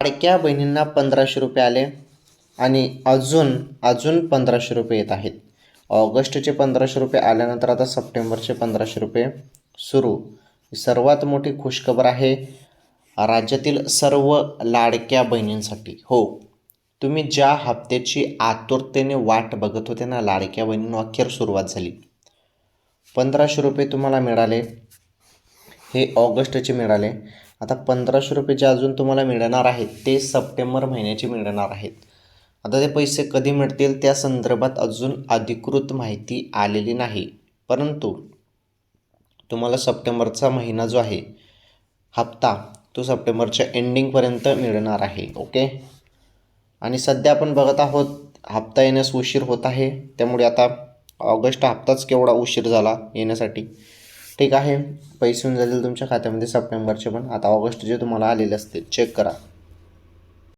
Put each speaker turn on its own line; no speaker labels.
लाडक्या बहिणींना 1500 रुपये आले आणि अजून 1500 रुपये येत आहेत. ऑगस्टचे 1500 रुपये आल्यानंतर आता सप्टेंबरचे 1500 रुपये सुरू. सर्वात मोठी खुशखबर आहे राज्यातील सर्व लाडक्या बहिणींसाठी. हो, तुम्ही ज्या हप्त्याची आतुरतेने वाट बघत होते ना लाडक्या बहिणींनो, अखेर सुरुवात झाली. 1500 रुपये तुम्हाला मिळाले, हे ऑगस्टचे मिळाले. आता 1500 रुपये जे अजून तुम्हाला मिळणार आहेत ते सप्टेंबर महिन्याचे मिळणार आहेत. आता ते पैसे कधी मिळतील त्या संदर्भात अजून अधिकृत माहिती आलेली नाही, परंतु तुम्हाला सप्टेंबरचा महिना जो आहे हप्ता तो सप्टेंबरच्या एंडिंगपर्यंत मिळणार आहे. ओके. आणि सध्या आपण बघत आहोत हप्ता येण्यास उशीर होत आहे, त्यामुळे आता ऑगस्ट हप्ताच केवढा उशीर झाला येण्यासाठी. ठीक आहे, पैसे येऊन जातील तुमच्या खात्यामध्ये सप्टेंबरचे पण. आता ऑगस्ट जे तुम्हाला आलेले असतील चेक करा.